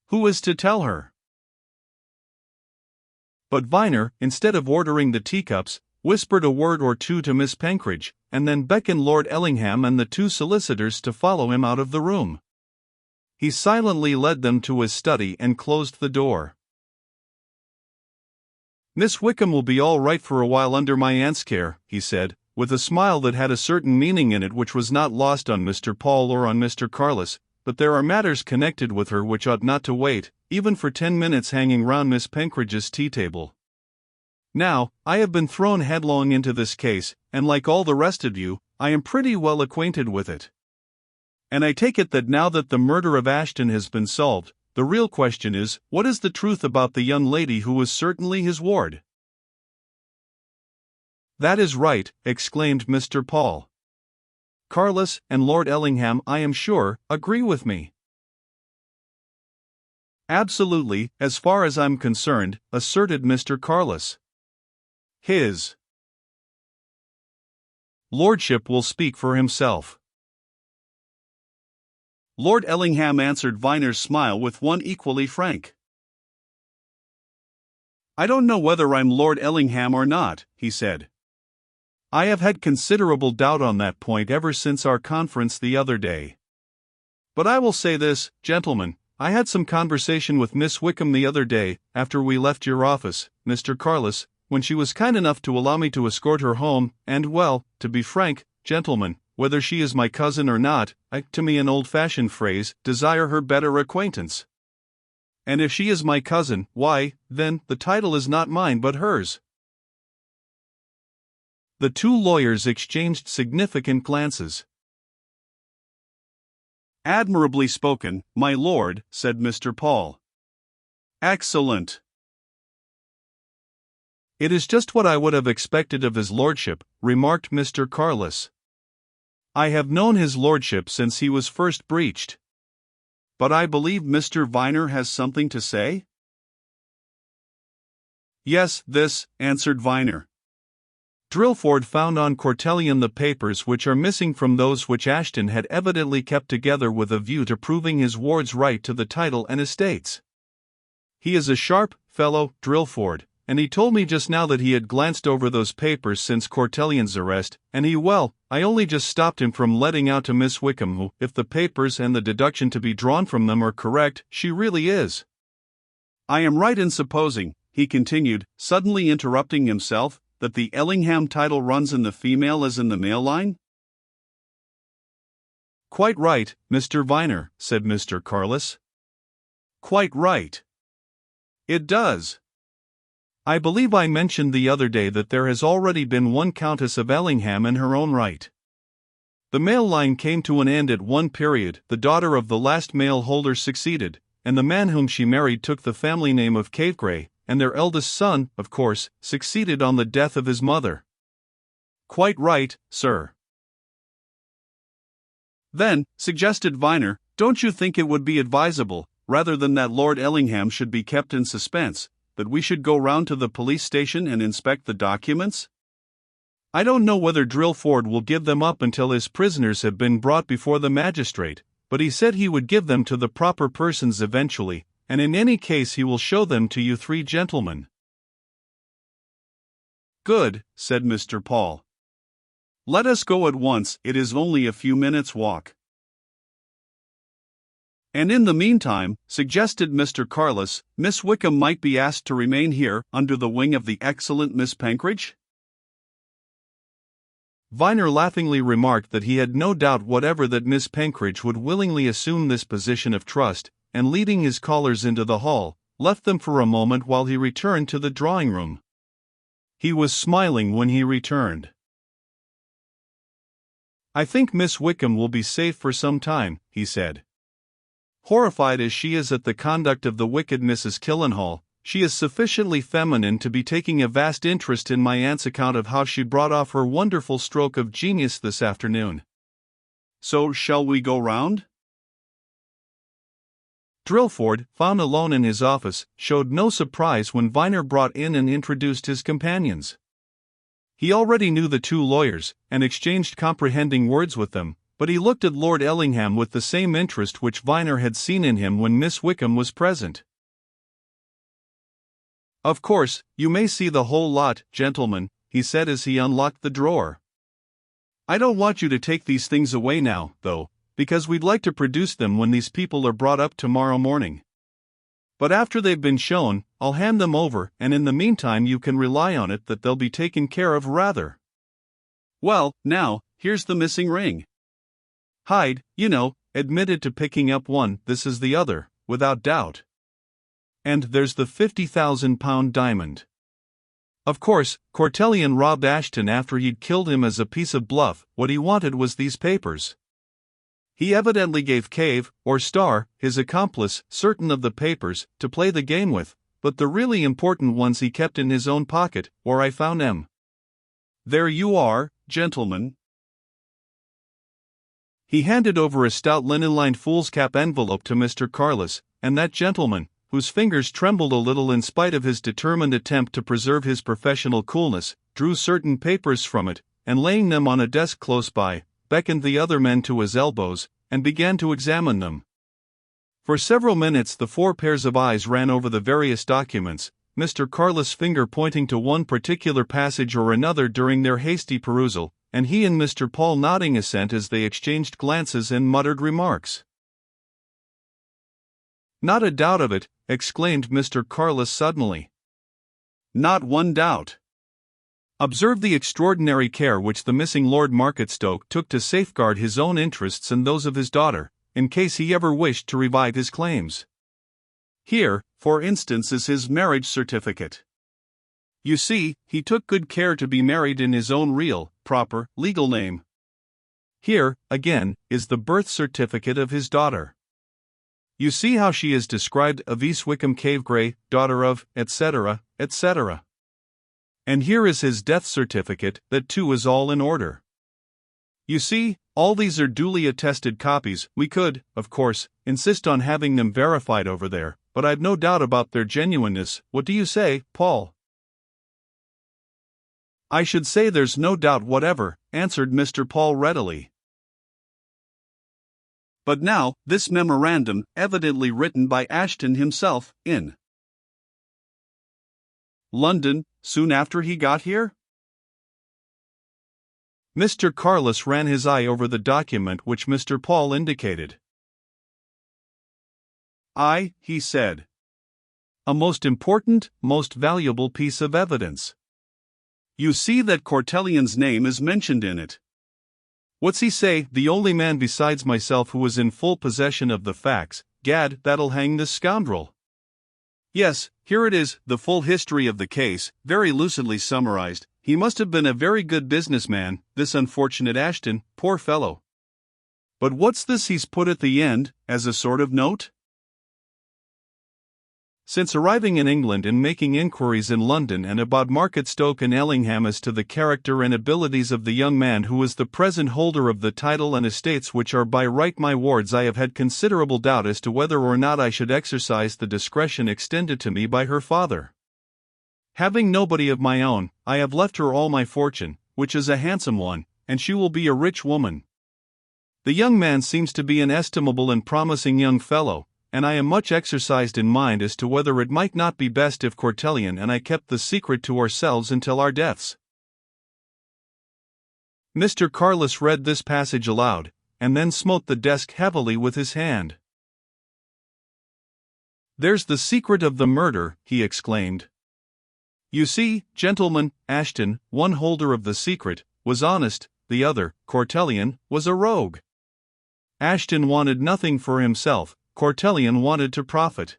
Who is to tell her? But Viner, instead of ordering the teacups, whispered a word or two to Miss Penkridge, and then beckoned Lord Ellingham and the two solicitors to follow him out of the room. He silently led them to his study and closed the door. "Miss Wickham will be all right for a while under my aunt's care," he said, with a smile that had a certain meaning in it which was not lost on Mr. Paul or on Mr. Carless, "but there are matters connected with her which ought not to wait, even for 10 minutes hanging round Miss Penkridge's tea-table. Now, I have been thrown headlong into this case, and like all the rest of you, I am pretty well acquainted with it. And I take it that now that the murder of Ashton has been solved, the real question is, what is the truth about the young lady who was certainly his ward?" "That is right," exclaimed Mr. Paul. "Carless and Lord Ellingham, I am sure, agree with me." "Absolutely, as far as I'm concerned," asserted Mr. Carless. "His lordship will speak for himself." Lord Ellingham answered Viner's smile with one equally frank. "I don't know whether I'm Lord Ellingham or not," he said. "I have had considerable doubt on that point ever since our conference the other day. But I will say this, gentlemen, I had some conversation with Miss Wickham the other day, after we left your office, Mr. Carless, when she was kind enough to allow me to escort her home, and well, to be frank, gentlemen, whether she is my cousin or not, I, to me an old-fashioned phrase, desire her better acquaintance. And if she is my cousin, why, then, the title is not mine but hers." The two lawyers exchanged significant glances. "Admirably spoken, my lord," said Mr. Paul. "Excellent." "It is just what I would have expected of his lordship," remarked Mr. Carless. "I have known his lordship since he was first breeched. But I believe Mr. Viner has something to say?" "Yes, this," answered Viner. "Drillford found on Cortellion the papers which are missing from those which Ashton had evidently kept together with a view to proving his ward's right to the title and estates. He is a sharp fellow, Drillford, and he told me just now that he had glanced over those papers since Cortellion's arrest, and I only just stopped him from letting out to Miss Wickham who, if the papers and the deduction to be drawn from them are correct, she really is. I am right in supposing," he continued, suddenly interrupting himself, "that the Ellingham title runs in the female as in the male line?" "Quite right, Mr. Viner," said Mr. Carless. "Quite right. It does. I believe I mentioned the other day that there has already been one Countess of Ellingham in her own right. The male line came to an end at one period, the daughter of the last male holder succeeded, and the man whom she married took the family name of Cavegrey, and their eldest son, of course, succeeded on the death of his mother." "Quite right, sir." "Then," suggested Viner, "don't you think it would be advisable, rather than that Lord Ellingham should be kept in suspense, that we should go round to the police station and inspect the documents? I don't know whether Drillford will give them up until his prisoners have been brought before the magistrate, but he said he would give them to the proper persons eventually, and in any case he will show them to you three gentlemen." "Good," said Mr. Paul. "Let us go at once, it is only a few minutes' walk." "And in the meantime," suggested Mr. Carless, "Miss Wickham might be asked to remain here, under the wing of the excellent Miss Penkridge?" Viner laughingly remarked that he had no doubt whatever that Miss Penkridge would willingly assume this position of trust, and leading his callers into the hall, left them for a moment while he returned to the drawing-room. He was smiling when he returned. "I think Miss Wickham will be safe for some time," he said. "Horrified as she is at the conduct of the wicked Mrs. Killenhall, she is sufficiently feminine to be taking a vast interest in my aunt's account of how she brought off her wonderful stroke of genius this afternoon. So, shall we go round?" Drillford, found alone in his office, showed no surprise when Viner brought in and introduced his companions. He already knew the two lawyers, and exchanged comprehending words with them, but he looked at Lord Ellingham with the same interest which Viner had seen in him when Miss Wickham was present. "Of course, you may see the whole lot, gentlemen," he said as he unlocked the drawer. "I don't want you to take these things away now, though, because we'd like to produce them when these people are brought up tomorrow morning. But after they've been shown, I'll hand them over, and in the meantime you can rely on it that they'll be taken care of rather. Well, now, here's the missing ring. Hyde, you know, admitted to picking up one. This is the other, without doubt. And there's the £50,000 diamond. Of course, Cortellion robbed Ashton after he'd killed him as a piece of bluff. What he wanted was these papers. He evidently gave Cave, or Starr, his accomplice, certain of the papers, to play the game with, but the really important ones he kept in his own pocket, or I found them. There you are, gentlemen." He handed over a stout linen-lined foolscap envelope to Mr. Carless, and that gentleman, whose fingers trembled a little in spite of his determined attempt to preserve his professional coolness, drew certain papers from it, and laying them on a desk close by, beckoned the other men to his elbows, and began to examine them. For several minutes the four pairs of eyes ran over the various documents, Mr. Carless' finger pointing to one particular passage or another during their hasty perusal, and he and Mr. Paul nodding assent as they exchanged glances and muttered remarks. "Not a doubt of it," exclaimed Mr. Carless suddenly. "Not one doubt. Observe the extraordinary care which the missing Lord Marketstoke took to safeguard his own interests and those of his daughter, in case he ever wished to revive his claims. Here, for instance, is his marriage certificate. You see, he took good care to be married in his own real, proper, legal name. Here, again, is the birth certificate of his daughter. You see how she is described: Avis Wickham Cave-Grey, daughter of, etc., etc. And here is his death certificate. That too is all in order. You see, all these are duly attested copies. We could, of course, insist on having them verified over there, but I've no doubt about their genuineness. What do you say, Paul?" "I should say there's no doubt whatever," answered Mr. Paul readily. "But now, this memorandum, evidently written by Ashton himself, in London, soon after he got here?" Mr. Carless ran his eye over the document which Mr. Paul indicated. "Aye," he said. "A most important, most valuable piece of evidence. You see that Cortellion's name is mentioned in it. What's he say? The only man besides myself who was in full possession of the facts. Gad, that'll hang this scoundrel. Yes, here it is, the full history of the case, very lucidly summarized. He must have been a very good businessman, this unfortunate Ashton, poor fellow. But what's this he's put at the end, as a sort of note? Since arriving in England and making inquiries in London and about Marketstoke and Ellingham as to the character and abilities of the young man who is the present holder of the title and estates which are by right my ward's, I have had considerable doubt as to whether or not I should exercise the discretion extended to me by her father. Having nobody of my own, I have left her all my fortune, which is a handsome one, and she will be a rich woman. The young man seems to be an estimable and promising young fellow, and I am much exercised in mind as to whether it might not be best if Cortellion and I kept the secret to ourselves until our deaths." Mr. Carless read this passage aloud, and then smote the desk heavily with his hand. "There's the secret of the murder," he exclaimed. "You see, gentlemen, Ashton, one holder of the secret, was honest, the other, Cortellion, was a rogue. Ashton wanted nothing for himself, Cortellion wanted to profit.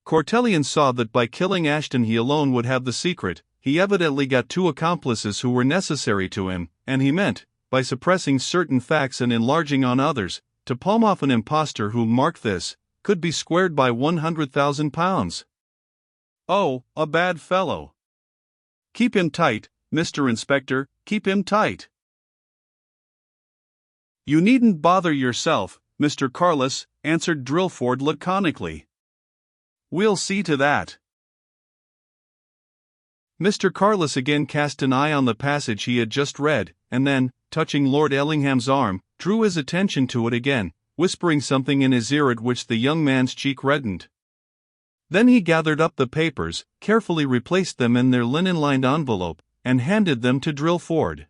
Cortellion saw that by killing Ashton he alone would have the secret. He evidently got two accomplices who were necessary to him, and he meant, by suppressing certain facts and enlarging on others, to palm off an impostor who, mark this, could be squared by £100,000. Oh, a bad fellow. Keep him tight, Mr. Inspector, keep him tight." "You needn't bother yourself, Mr. Carless," answered Drillford laconically. "We'll see to that." Mr. Carless again cast an eye on the passage he had just read, and then, touching Lord Ellingham's arm, drew his attention to it again, whispering something in his ear at which the young man's cheek reddened. Then he gathered up the papers, carefully replaced them in their linen-lined envelope, and handed them to Drillford.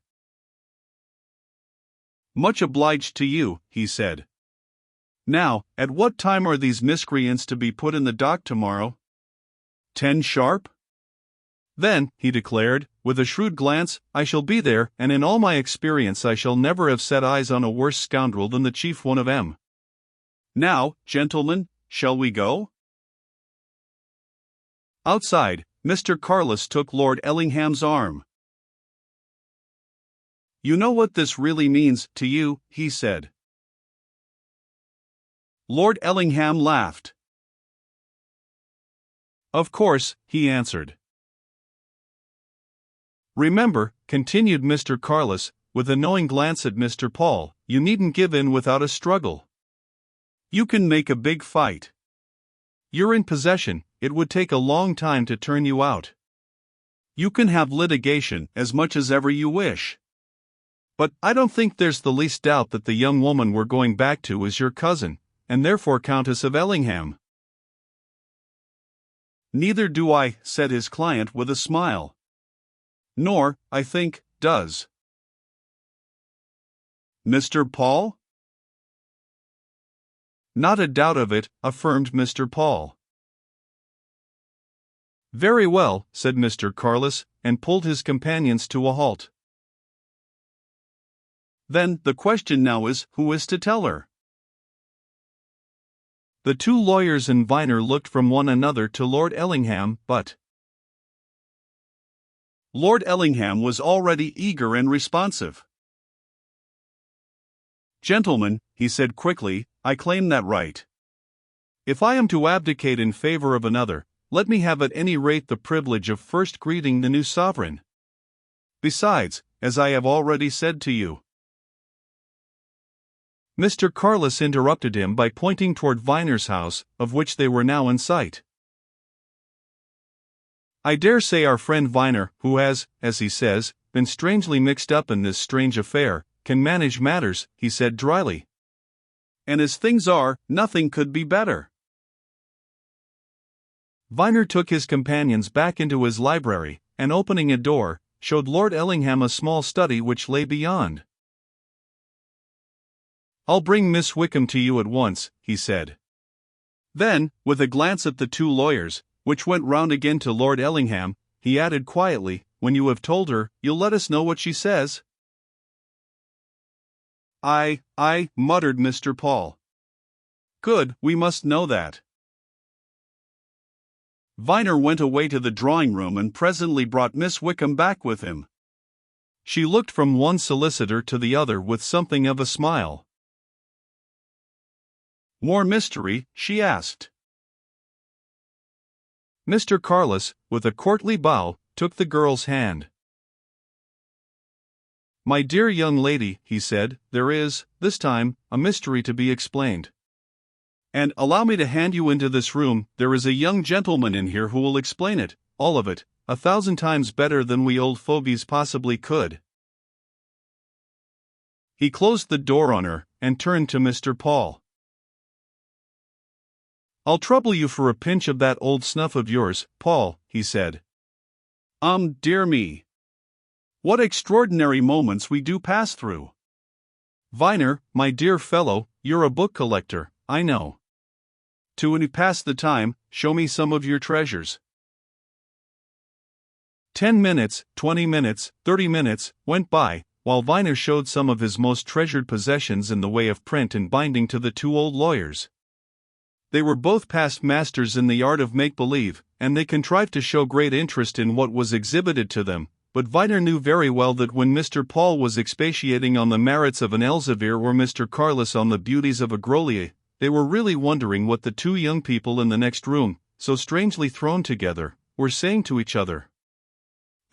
"Much obliged to you," he said. "Now, at what time are these miscreants to be put in the dock tomorrow?" 10 sharp? "Then," he declared, with a shrewd glance, "I shall be there, and in all my experience I shall never have set eyes on a worse scoundrel than the chief one of 'em. Now, gentlemen, shall we go?" Outside, Mr. Carless took Lord Ellingham's arm. "You know what this really means to you," he said. Lord Ellingham laughed. "Of course," he answered. "Remember," continued Mr. Carless, with a knowing glance at Mr. Paul, "you needn't give in without a struggle. You can make a big fight. You're in possession, it would take a long time to turn you out. You can have litigation as much as ever you wish. But I don't think there's the least doubt that the young woman we're going back to is your cousin, and therefore Countess of Ellingham." "Neither do I," said his client with a smile. "Nor, I think, does Mr. Paul?" "Not a doubt of it," affirmed Mr. Paul. "Very well," said Mr. Carless, and pulled his companions to a halt. "Then, the question now is, who is to tell her?" The two lawyers and Viner looked from one another to Lord Ellingham, but Lord Ellingham was already eager and responsive. "Gentlemen," he said quickly, "I claim that right. If I am to abdicate in favor of another, let me have at any rate the privilege of first greeting the new sovereign. Besides, as I have already said to you—" Mr. Carless interrupted him by pointing toward Viner's house, of which they were now in sight. "I dare say our friend Viner, who has, as he says, been strangely mixed up in this strange affair, can manage matters," he said dryly. "And as things are, nothing could be better." Viner took his companions back into his library, and opening a door, showed Lord Ellingham a small study which lay beyond. "I'll bring Miss Wickham to you at once," he said. Then, with a glance at the two lawyers, which went round again to Lord Ellingham, he added quietly, "When you have told her, you'll let us know what she says?" I, muttered Mr. Paul. "Good, we must know that." Viner went away to the drawing-room and presently brought Miss Wickham back with him. She looked from one solicitor to the other with something of a smile. "More mystery?" she asked. Mr. Carless, with a courtly bow, took the girl's hand. "My dear young lady," he said, "there is, this time, a mystery to be explained. And allow me to hand you into this room. There is a young gentleman in here who will explain it, all of it, 1,000 times better than we old fogies possibly could." He closed the door on her, and turned to Mr. Paul. "I'll trouble you for a pinch of that old snuff of yours, Paul," he said. Dear me. What extraordinary moments we do pass through. Viner, my dear fellow, you're a book collector, I know. To pass the time, show me some of your treasures." 10 minutes, 20 minutes, 30 minutes, went by, while Viner showed some of his most treasured possessions in the way of print and binding to the two old lawyers. They were both past masters in the art of make-believe, and they contrived to show great interest in what was exhibited to them, but Viner knew very well that when Mr. Paul was expatiating on the merits of an Elzevir or Mr. Carless on the beauties of a Grolier, they were really wondering what the two young people in the next room, so strangely thrown together, were saying to each other.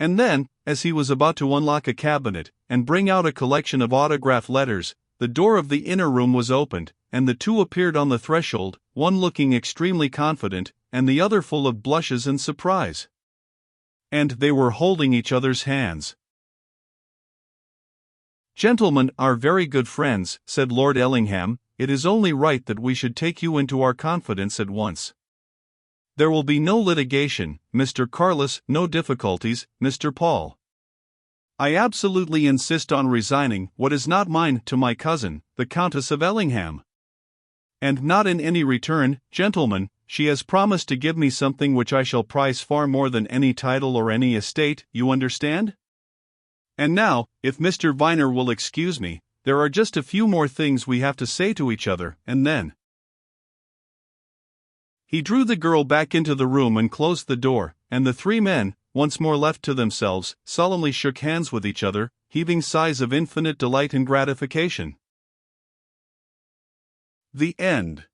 And then, as he was about to unlock a cabinet, and bring out a collection of autograph letters, the door of the inner room was opened, and the two appeared on the threshold, one looking extremely confident, and the other full of blushes and surprise. And they were holding each other's hands. "Gentlemen are very good friends," said Lord Ellingham. "It is only right that we should take you into our confidence at once. There will be no litigation, Mr. Carless, no difficulties, Mr. Paul. I absolutely insist on resigning what is not mine to my cousin, the Countess of Ellingham. And not in any return, gentlemen. She has promised to give me something which I shall prize far more than any title or any estate, you understand? And now, if Mr. Viner will excuse me, there are just a few more things we have to say to each other, and then—" He drew the girl back into the room and closed the door, and the three men, once more left to themselves, solemnly shook hands with each other, heaving sighs of infinite delight and gratification. The end.